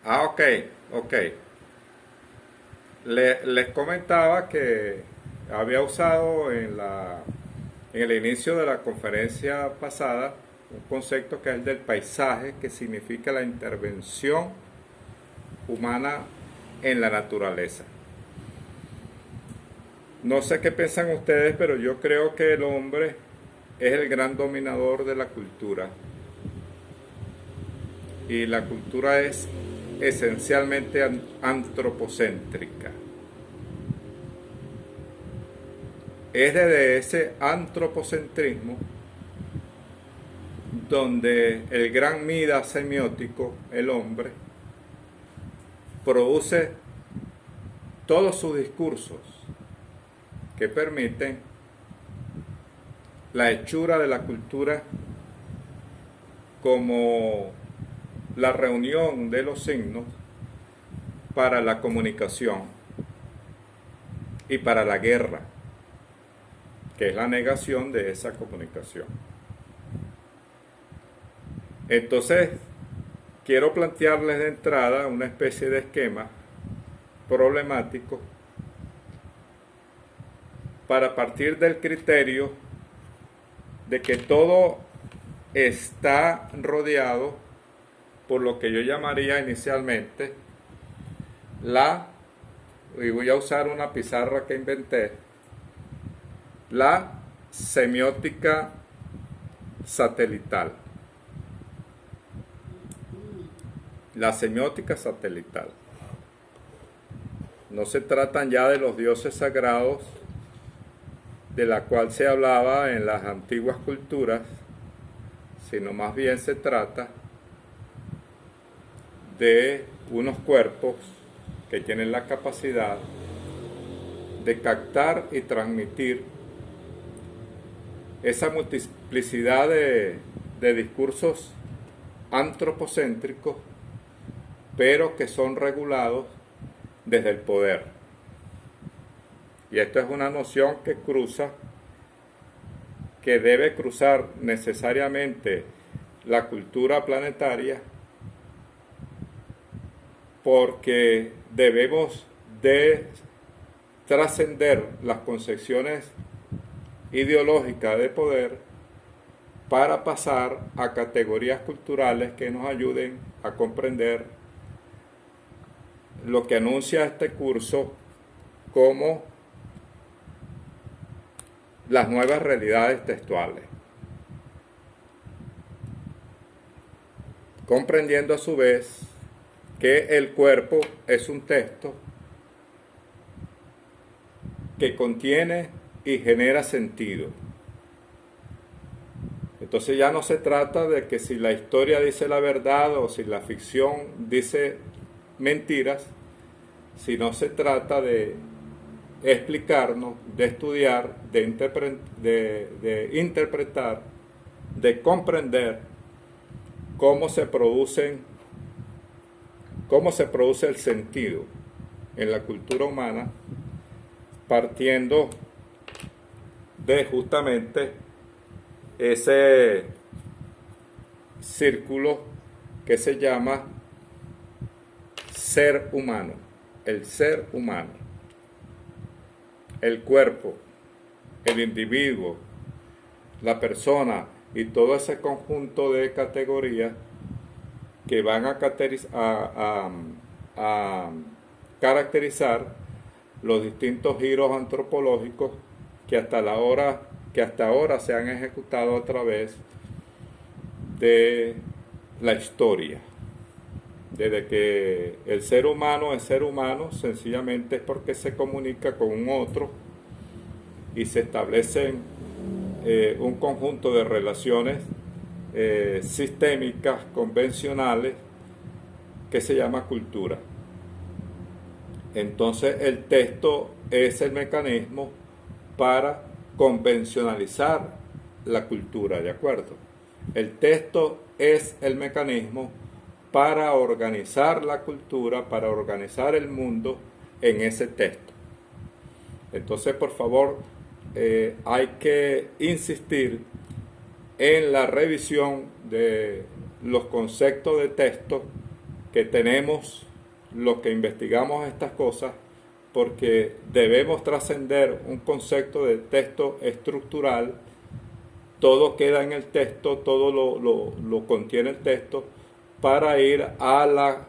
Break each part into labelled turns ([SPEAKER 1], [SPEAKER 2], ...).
[SPEAKER 1] Ok, ok. Les comentaba que había usado en el inicio de la conferencia pasada un concepto que es el del paisaje, que significa la intervención humana en la naturaleza. No sé qué piensan ustedes, pero yo creo que el hombre es el gran dominador de la cultura. Y la cultura es esencialmente antropocéntrica. Es desde ese antropocentrismo donde el gran Midas semiótico, el hombre, produce todos sus discursos que permiten la hechura de la cultura como la reunión de los signos para la comunicación y para la guerra, que es la negación de esa comunicación. Entonces, quiero plantearles de entrada una especie de esquema problemático para partir del criterio de que todo está rodeado por lo que yo llamaría inicialmente y voy a usar una pizarra que inventé, la semiótica satelital. La semiótica satelital. No se tratan ya de los dioses sagrados de la cual se hablaba en las antiguas culturas, sino más bien se trata de unos cuerpos que tienen la capacidad de captar y transmitir esa multiplicidad de discursos antropocéntricos, pero que son regulados desde el poder. Y esto es una noción que debe cruzar necesariamente la cultura planetaria, porque debemos de trascender las concepciones ideológicas de poder para pasar a categorías culturales que nos ayuden a comprender lo que anuncia este curso como las nuevas realidades textuales, comprendiendo a su vez que el cuerpo es un texto que contiene y genera sentido. Entonces ya no se trata de que si la historia dice la verdad o si la ficción dice mentiras, sino se trata de explicarnos, de estudiar, de interpretar, de comprender cómo se produce el sentido en la cultura humana, partiendo de justamente ese círculo que se llama ser humano, el ser humano, el cuerpo, el individuo, la persona y todo ese conjunto de categorías que van a caracterizar los distintos giros antropológicos que hasta ahora se han ejecutado a través de la historia. Desde que el ser humano es ser humano, sencillamente es porque se comunica con un otro y se establecen un conjunto de relaciones sistémicas, convencionales, que se llama cultura. Entonces el texto es el mecanismo para convencionalizar la cultura, ¿de acuerdo? El texto es el mecanismo para organizar la cultura, para organizar el mundo en ese texto. Entonces, por favor, hay que insistir en la revisión de los conceptos de texto que tenemos los que investigamos estas cosas, porque debemos trascender un concepto de texto estructural. Todo queda en el texto, todo lo contiene el texto, para ir a la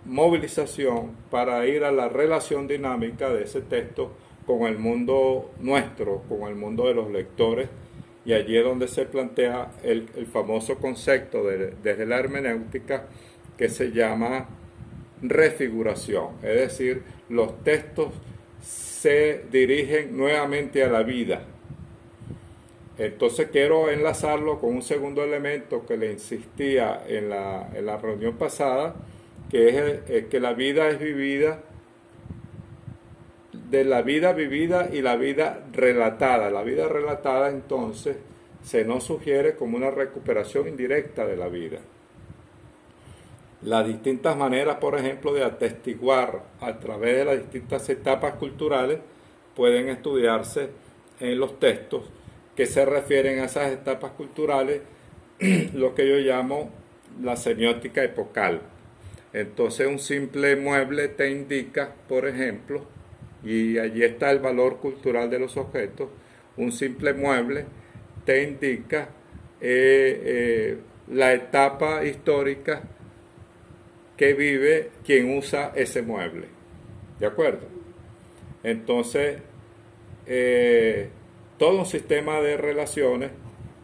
[SPEAKER 1] movilización, para ir a la relación dinámica de ese texto con el mundo nuestro, con el mundo de los lectores, y allí es donde se plantea el famoso concepto desde la hermenéutica que se llama refiguración, es decir, los textos se dirigen nuevamente a la vida. Entonces quiero enlazarlo con un segundo elemento que le insistía en la reunión pasada, que es que la vida es vivida, de la vida vivida y la vida relatada. La vida relatada entonces se nos sugiere como una recuperación indirecta de la vida. Las distintas maneras, por ejemplo, de atestiguar a través de las distintas etapas culturales pueden estudiarse en los textos que se refieren a esas etapas culturales, lo que yo llamo la semiótica epocal. Entonces un simple mueble te indica, por ejemplo, y allí está el valor cultural de los objetos, un simple mueble te indica la etapa histórica que vive quien usa ese mueble. ¿De acuerdo? Entonces, todo un sistema de relaciones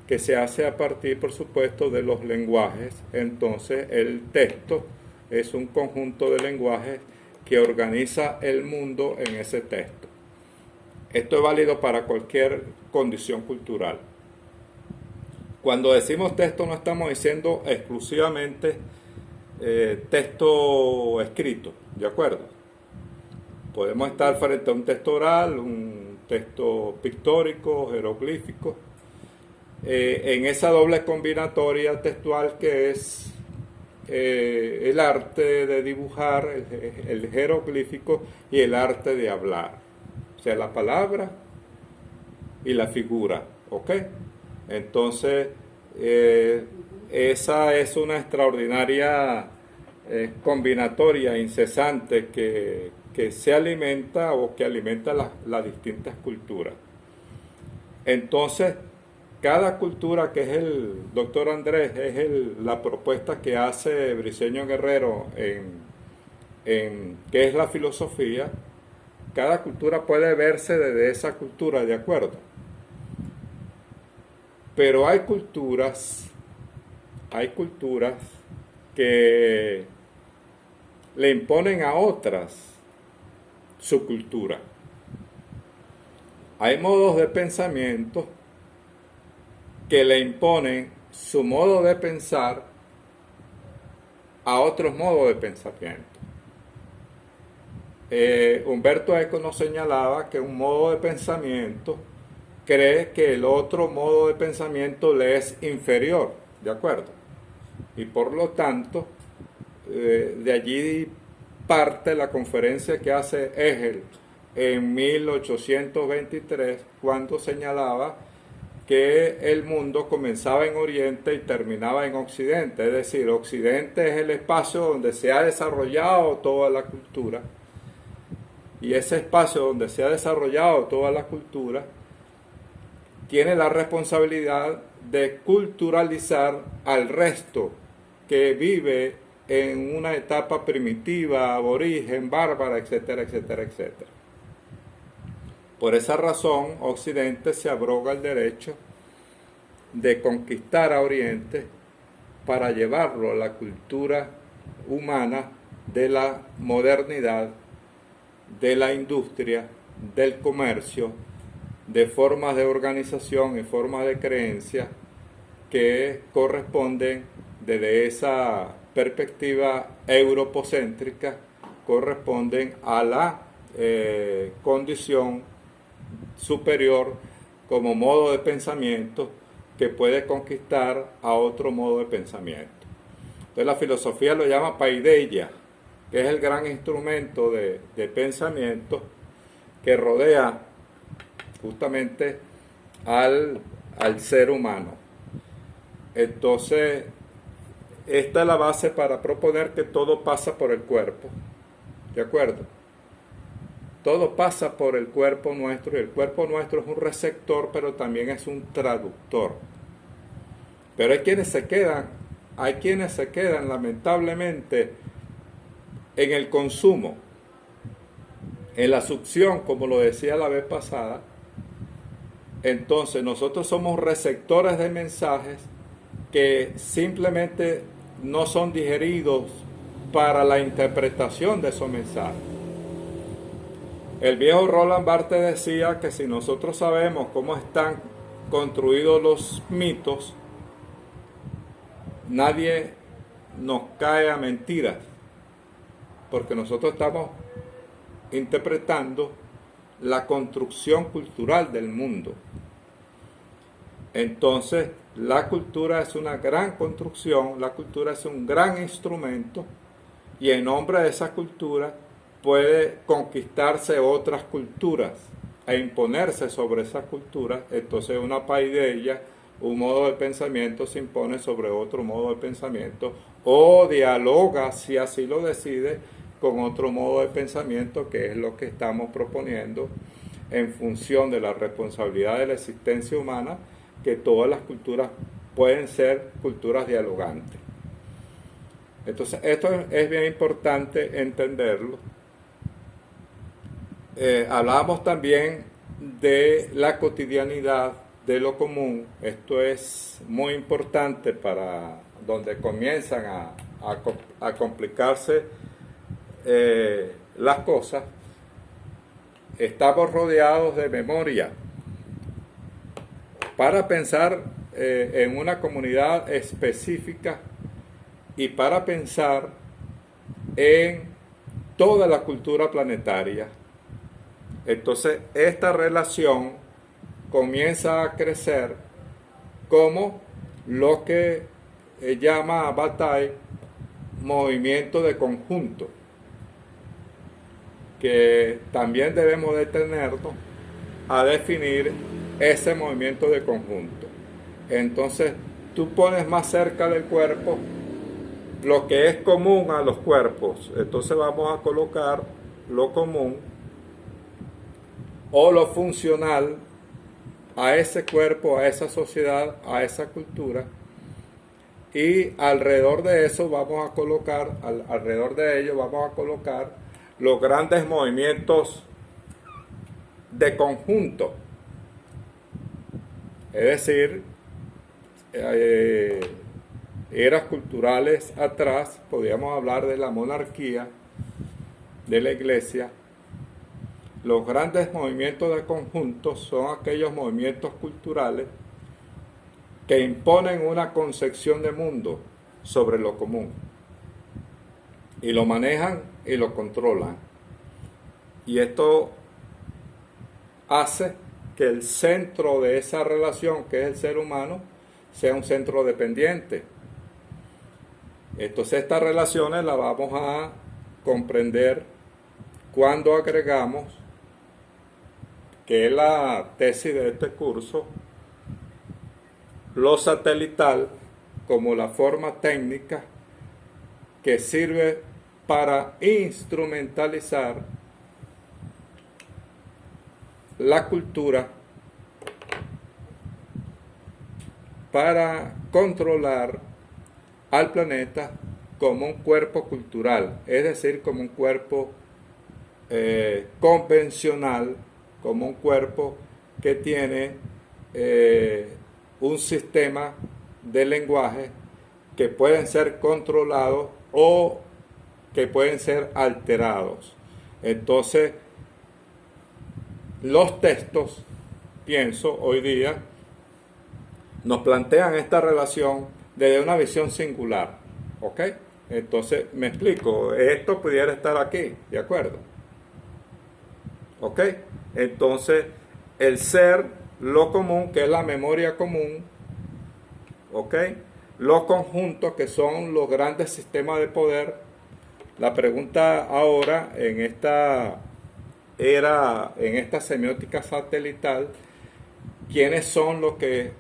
[SPEAKER 1] que se hace a partir, por supuesto, de los lenguajes. Entonces, el texto es un conjunto de lenguajes que organiza el mundo en ese texto. Esto es válido para cualquier condición cultural. Cuando decimos texto no estamos diciendo exclusivamente texto escrito, ¿de acuerdo? Podemos estar frente a un texto oral, un texto pictórico, jeroglífico, en esa doble combinatoria textual que es el arte de dibujar, el jeroglífico, y el arte de hablar, o sea, la palabra y la figura, ¿ok? Entonces, esa es una extraordinaria combinatoria incesante que se alimenta o que alimenta las distintas culturas. Entonces, cada cultura, que es el doctor Andrés, es la propuesta que hace Briceño Guerrero en qué es la filosofía. Cada cultura puede verse desde esa cultura, ¿de acuerdo? Pero hay culturas que le imponen a otras su cultura. Hay modos de pensamiento que le imponen su modo de pensar a otros modos de pensamiento. Humberto Eco nos señalaba que un modo de pensamiento cree que el otro modo de pensamiento le es inferior, ¿de acuerdo? Y por lo tanto, de allí parte la conferencia que hace Hegel en 1823, cuando señalaba que el mundo comenzaba en Oriente y terminaba en Occidente, es decir, Occidente es el espacio donde se ha desarrollado toda la cultura, y ese espacio donde se ha desarrollado toda la cultura tiene la responsabilidad de culturalizar al resto que vive en una etapa primitiva, aborigen, bárbara, etcétera, etcétera, etcétera. Por esa razón, Occidente se abroga el derecho de conquistar a Oriente para llevarlo a la cultura humana de la modernidad, de la industria, del comercio, de formas de organización y formas de creencia que corresponden desde esa perspectiva europocéntrica, corresponden a la condición superior como modo de pensamiento que puede conquistar a otro modo de pensamiento. Entonces la filosofía lo llama paideia, que es el gran instrumento de pensamiento que rodea justamente al ser humano. Entonces, esta es la base para proponer que todo pasa por el cuerpo. ¿De acuerdo? Todo pasa por el cuerpo nuestro, y el cuerpo nuestro es un receptor, pero también es un traductor. Pero hay quienes se quedan lamentablemente en el consumo, en la succión, como lo decía la vez pasada. Entonces nosotros somos receptores de mensajes que simplemente no son digeridos para la interpretación de esos mensajes. El viejo Roland Barthes decía que si nosotros sabemos cómo están construidos los mitos, nadie nos cae a mentiras, porque nosotros estamos interpretando la construcción cultural del mundo. Entonces, la cultura es una gran construcción, la cultura es un gran instrumento, y en nombre de esa cultura puede conquistarse otras culturas e imponerse sobre esas culturas. Entonces una paideia, un modo de pensamiento se impone sobre otro modo de pensamiento, o dialoga, si así lo decide, con otro modo de pensamiento, que es lo que estamos proponiendo en función de la responsabilidad de la existencia humana, que todas las culturas pueden ser culturas dialogantes. Entonces esto es bien importante entenderlo. Hablábamos también de la cotidianidad, de lo común. Esto es muy importante para donde comienzan a complicarse las cosas. Estamos rodeados de memoria. Para pensar en una comunidad específica y para pensar en toda la cultura planetaria. Entonces, esta relación comienza a crecer como lo que llama Bataille movimiento de conjunto, que también debemos detenernos a definir ese movimiento de conjunto. Entonces, tú pones más cerca del cuerpo lo que es común a los cuerpos. Entonces vamos a colocar lo común o lo funcional a ese cuerpo, a esa sociedad, a esa cultura, y alrededor de eso vamos a colocar, alrededor de ello vamos a colocar los grandes movimientos de conjunto. Es decir, eras culturales atrás, podríamos hablar de la monarquía, de la iglesia. Los grandes movimientos de conjunto son aquellos movimientos culturales que imponen una concepción de mundo sobre lo común y lo manejan y lo controlan. Y esto hace que el centro de esa relación, que es el ser humano, sea un centro dependiente. Entonces estas relaciones las vamos a comprender cuando agregamos, que es la tesis de este curso, lo satelital como la forma técnica que sirve para instrumentalizar la cultura, para controlar al planeta como un cuerpo cultural, es decir, como un cuerpo convencional, como un cuerpo que tiene un sistema de lenguaje que pueden ser controlados o que pueden ser alterados. Entonces, los textos, pienso, hoy día, nos plantean esta relación desde una visión singular, ¿ok? Entonces, me explico, esto pudiera estar aquí, ¿de acuerdo? ¿Ok? Entonces, el ser, lo común, que es la memoria común, ¿ok? Los conjuntos, que son los grandes sistemas de poder. La pregunta ahora, en esta era, en esta semiótica satelital, ¿quiénes son los que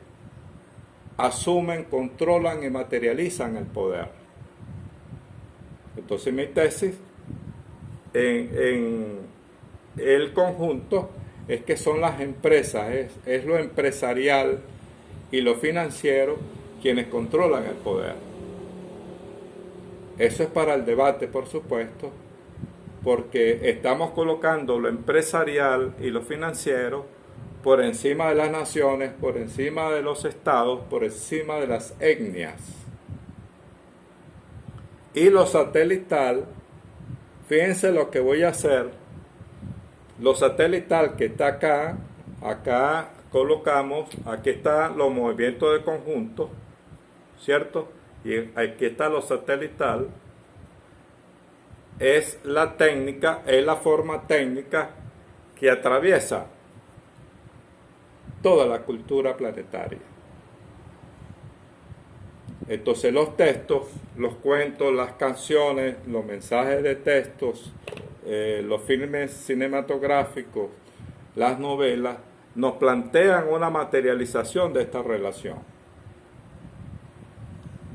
[SPEAKER 1] asumen, controlan y materializan el poder. Entonces mi tesis en el conjunto es que son las empresas, es lo empresarial y lo financiero quienes controlan el poder. Eso es para el debate, por supuesto, porque estamos colocando lo empresarial y lo financiero por encima de las naciones, por encima de los estados, por encima de las etnias. Y lo satelital, fíjense lo que voy a hacer. Lo satelital que está acá colocamos, aquí están los movimientos de conjunto, ¿cierto? Y aquí está lo satelital. Es la técnica, es la forma técnica que atraviesa toda la cultura planetaria. Entonces los textos, los cuentos, las canciones, los mensajes de textos, los filmes cinematográficos, las novelas, nos plantean una materialización de esta relación.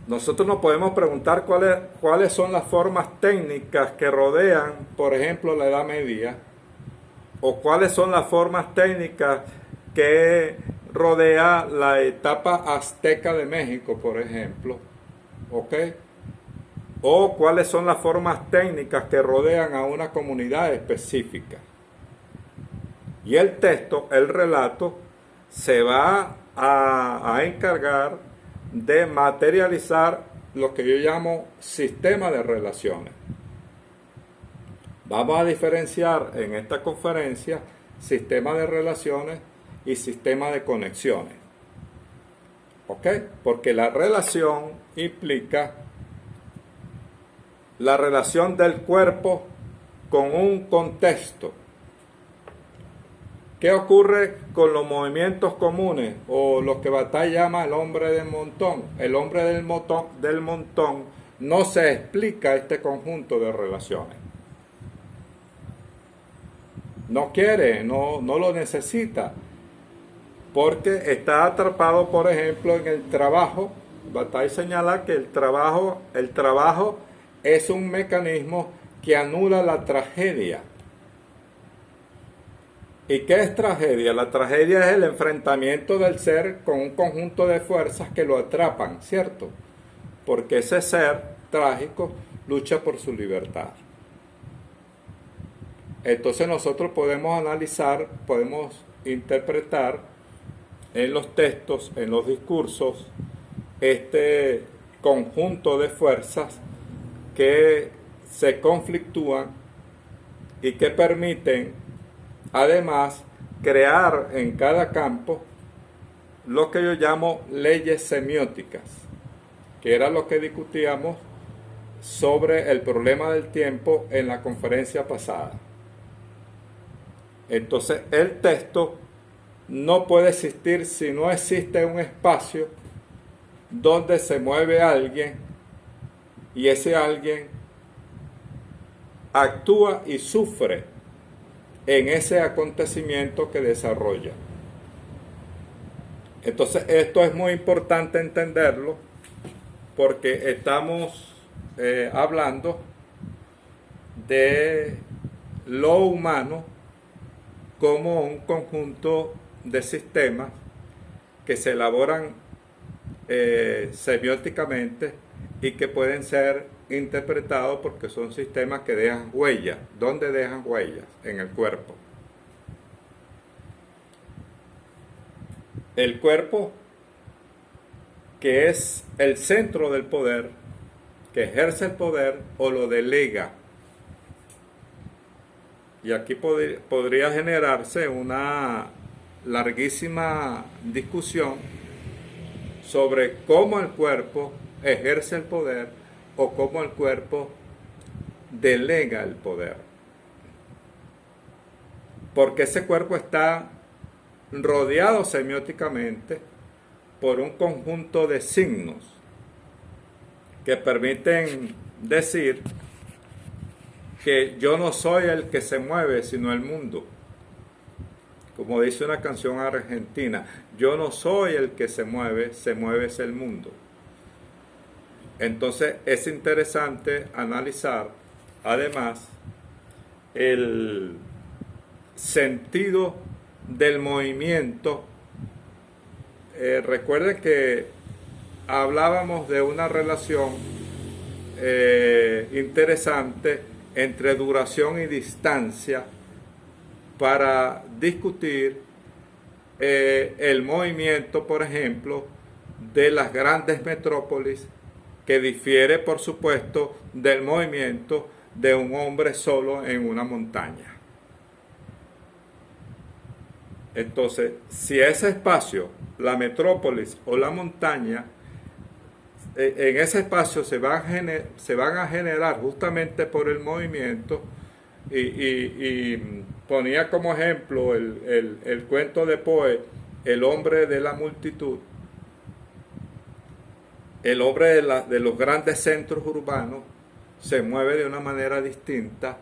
[SPEAKER 1] Nosotros nos podemos preguntar cuáles son las formas técnicas que rodean, por ejemplo, la Edad Media, o cuáles son las formas técnicas que rodea la etapa azteca de México, por ejemplo, ¿ok? O cuáles son las formas técnicas que rodean a una comunidad específica. Y el texto, el relato, se va a encargar de materializar lo que yo llamo sistema de relaciones. Vamos a diferenciar en esta conferencia sistema de relaciones y sistema de conexiones. ¿Ok? Porque la relación implica la relación del cuerpo con un contexto. ¿Qué ocurre con los movimientos comunes o lo que Bataille llama el hombre del montón? El hombre del montón no se explica este conjunto de relaciones. No quiere, no lo necesita, porque está atrapado, por ejemplo, en el trabajo. Bataille señala que el trabajo es un mecanismo que anula la tragedia. ¿Y qué es tragedia? La tragedia es el enfrentamiento del ser con un conjunto de fuerzas que lo atrapan, ¿cierto? Porque ese ser trágico lucha por su libertad. Entonces nosotros podemos analizar, podemos interpretar en los textos, en los discursos, este conjunto de fuerzas que se conflictúan y que permiten además crear en cada campo lo que yo llamo leyes semióticas, que era lo que discutíamos sobre el problema del tiempo en la conferencia pasada. Entonces el texto no puede existir si no existe un espacio donde se mueve alguien y ese alguien actúa y sufre en ese acontecimiento que desarrolla. Entonces esto es muy importante entenderlo porque estamos hablando de lo humano como un conjunto de sistemas que se elaboran semióticamente y que pueden ser interpretados porque son sistemas que dejan huellas. ¿Dónde dejan huellas? En el cuerpo. El cuerpo, que es el centro del poder, que ejerce el poder o lo delega. Y aquí podría generarse una larguísima discusión sobre cómo el cuerpo ejerce el poder o cómo el cuerpo delega el poder. Porque ese cuerpo está rodeado semióticamente por un conjunto de signos que permiten decir que yo no soy el que se mueve, sino el mundo. Como dice una canción argentina, yo no soy el que se mueve es el mundo. Entonces es interesante analizar además el sentido del movimiento. Recuerden que hablábamos de una relación interesante entre duración y distancia para discutir el movimiento, por ejemplo, de las grandes metrópolis, que difiere, por supuesto, del movimiento de un hombre solo en una montaña. Entonces, si ese espacio, la metrópolis o la montaña, en ese espacio se van a generar justamente por el movimiento, y ponía como ejemplo el cuento de Poe, El hombre de la multitud. El hombre de los grandes centros urbanos se mueve de una manera distinta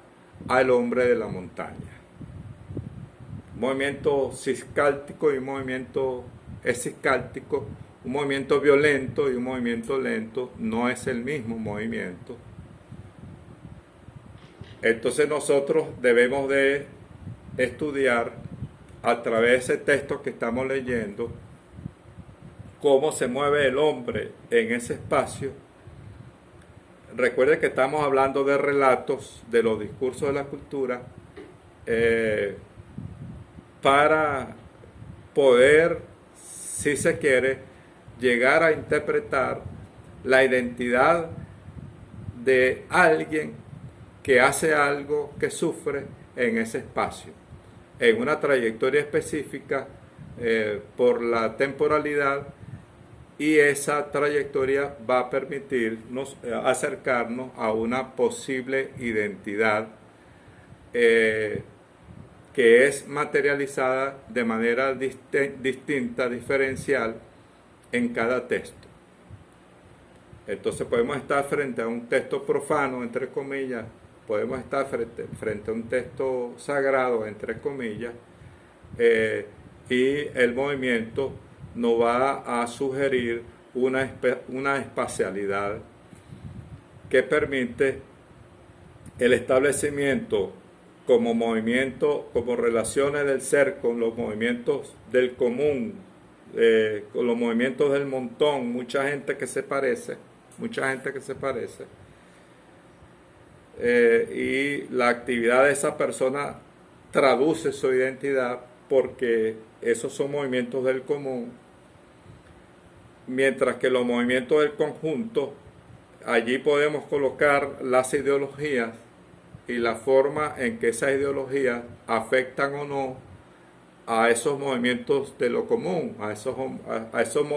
[SPEAKER 1] al hombre de la montaña. Movimiento ciscáltico y un movimiento esciscáltico, un movimiento violento y un movimiento lento no es el mismo movimiento. Entonces nosotros debemos de estudiar a través de ese texto que estamos leyendo cómo se mueve el hombre en ese espacio. Recuerde que estamos hablando de relatos, de los discursos de la cultura, para poder, si se quiere, llegar a interpretar la identidad de alguien que hace algo, que sufre en ese espacio, en una trayectoria específica, por la temporalidad, y esa trayectoria va a permitirnos acercarnos a una posible identidad que es materializada de manera distinta, diferencial en cada texto. Entonces podemos estar frente a un texto profano, entre comillas, podemos estar frente a un texto sagrado, entre comillas, y el movimiento nos va a sugerir una espacialidad que permite el establecimiento como movimiento, como relaciones del ser con los movimientos del común, con los movimientos del montón, mucha gente que se parece, y la actividad de esa persona traduce su identidad, porque esos son movimientos del común, mientras que los movimientos del conjunto, allí podemos colocar las ideologías y la forma en que esas ideologías afectan o no a esos movimientos de lo común, a esos